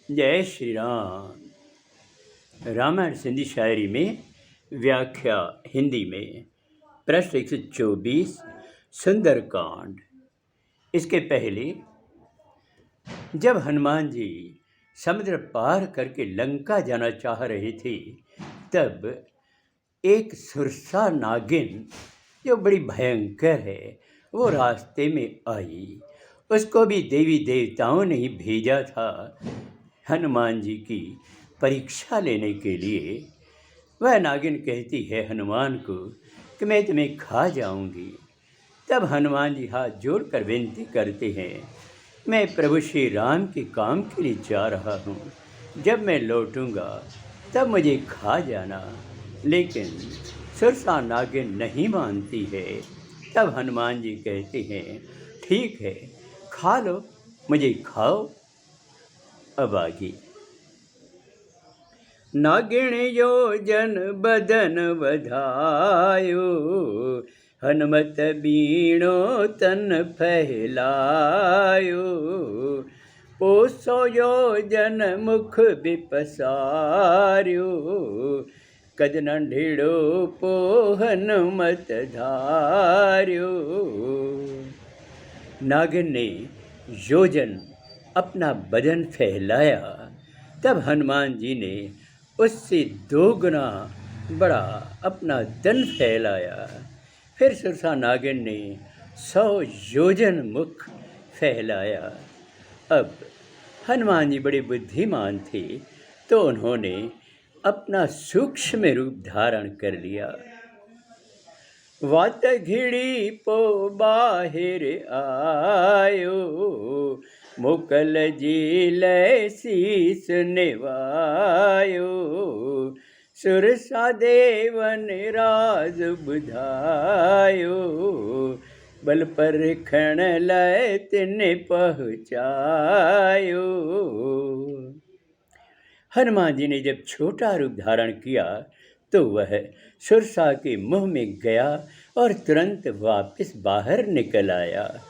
जय श्री राम। रामायण सिंधी शायरी में व्याख्या हिंदी में पृष्ठ 124 सुंदरकांड। इसके पहले जब हनुमान जी समुद्र पार करके लंका जाना चाह रहे थे, तब एक सुरसा नागिन जो बड़ी भयंकर है वो रास्ते में आई। उसको भी देवी देवताओं ने ही भेजा था हनुमान जी की परीक्षा लेने के लिए। वह नागिन कहती है हनुमान को कि मैं तुम्हें खा जाऊंगी। तब हनुमान जी हाथ जोड़कर विनती करते हैं, मैं प्रभु श्री राम के काम के लिए जा रहा हूँ, जब मैं लौटूंगा तब मुझे खा जाना। लेकिन सुरसा नागिन नहीं मानती है। तब हनुमान जी कहते हैं, ठीक है, खा लो, मुझे खाओ। अब आगे। नागिण योजन बदन बधायो, हनुमत बीणो तन फैलायो। पोसो योजन मुख बिपसार्यो, कद नंढिड़ो पो हनुमत धार्यो। नागिन ने योजन अपना बदन फैलाया, तब हनुमान जी ने उससे 2 गुना बड़ा अपना तन फैलाया। फिर सुरसा नागिन ने 100 योजन मुख फैलाया। अब हनुमान जी बड़े बुद्धिमान थे, तो उन्होंने अपना सूक्ष्म रूप धारण कर लिया। वात घिड़ी पो बाहिर आयो, मुकल जील शीस निवायो। सुरसा देवन राज बुधायो, बल पर खण लय तिन पहुँचायो। हनुमान जी ने जब छोटा रूप धारण किया तो वह सुरसा के मुंह में गया और तुरंत वापस बाहर निकल आया।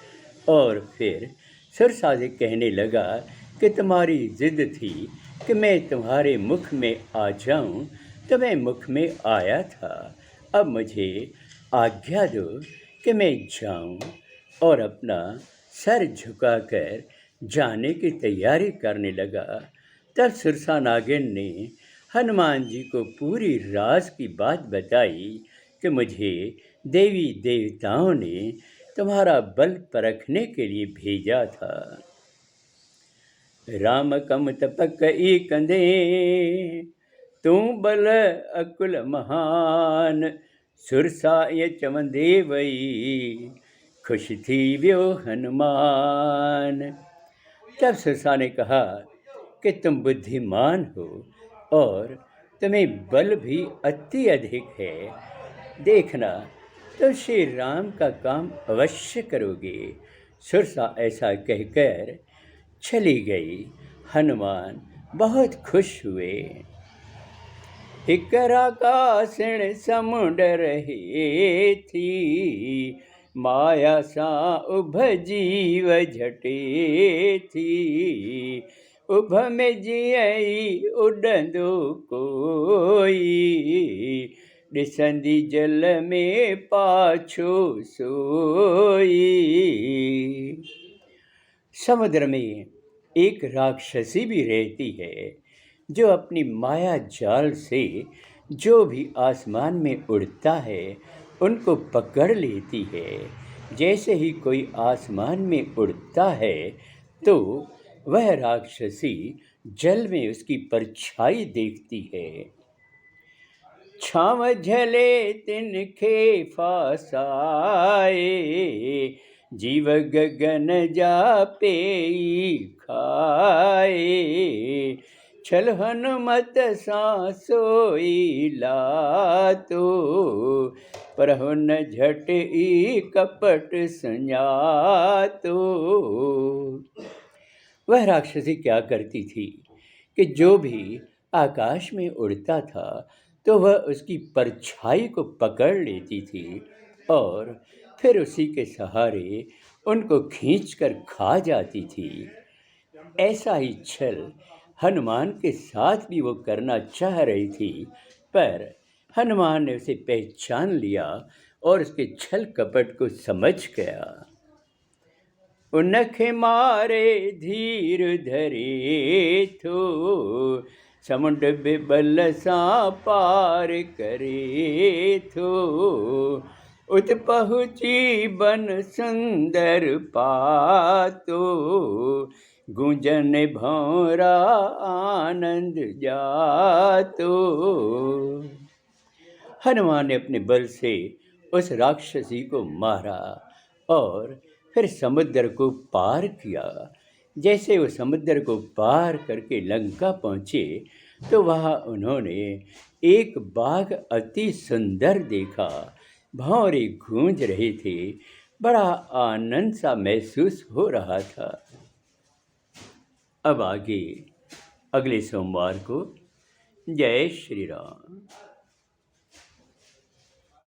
और फिर सुरसा से कहने लगा कि तुम्हारी जिद थी कि मैं तुम्हारे मुख में आ जाऊं, तो मैं मुख में आया था। अब मुझे आज्ञा दो कि मैं जाऊं। और अपना सर झुकाकर जाने की तैयारी करने लगा। तब सुरसा नागिन ने हनुमान जी को पूरी राज की बात बताई कि मुझे देवी देवताओं ने तुम्हारा बल परखने के लिए भेजा था। राम कम तपक ई कंधे, तू बल अकुल महान। सुरसा ये चवंदे वई, खुश थी व्यो हनुमान। तब सुरसा ने कहा कि तुम बुद्धिमान हो और तुम्हें बल भी अति अधिक है। देखना, तुम श्री राम का काम अवश्य करोगे। सुरसा ऐसा कहकर चली गई। हनुमान बहुत खुश हुए। हिकरा कासिण समुंड रहे थी, माया सा उभ जीव झटे थी। उभ में जियई उडंदो कोई, ॾिसंदी जल में पाछो सोई। समुद्र में एक राक्षसी भी रहती है, जो अपनी माया जाल से जो भी आसमान में उड़ता है उनको पकड़ लेती है। जैसे ही कोई आसमान में उड़ता है तो वह राक्षसी जल में उसकी परछाई देखती है। छाव झले तिनखे फासाए, जीव गगन जापे खाए। छल हनुमत सांसोई लातो, परहुन झट ई कपट संजातो। वह राक्षसी क्या करती थी कि जो भी आकाश में उड़ता था तो वह उसकी परछाई को पकड़ लेती थी और फिर उसी के सहारे उनको खींचकर खा जाती थी। ऐसा ही छल हनुमान के साथ भी वो करना चाह रही थी, पर हनुमान ने उसे पहचान लिया और उसके छल कपट को समझ गया। उनखे मारे धीर धरे थो, समुंड बिबल सा पार करे थो। उत पहुँची बन सुंदर पातो, गुंजन भौरा आनंद जातो। हनुमान ने अपने बल से उस राक्षसी को मारा और फिर समुद्र को पार किया। जैसे वो समुद्र को पार करके लंका पहुँचे तो वहाँ उन्होंने एक बाघ अति सुंदर देखा। भौरे गूंज रहे थे, बड़ा आनंद सा महसूस हो रहा था। अब आगे अगले सोमवार को। जय श्री राम।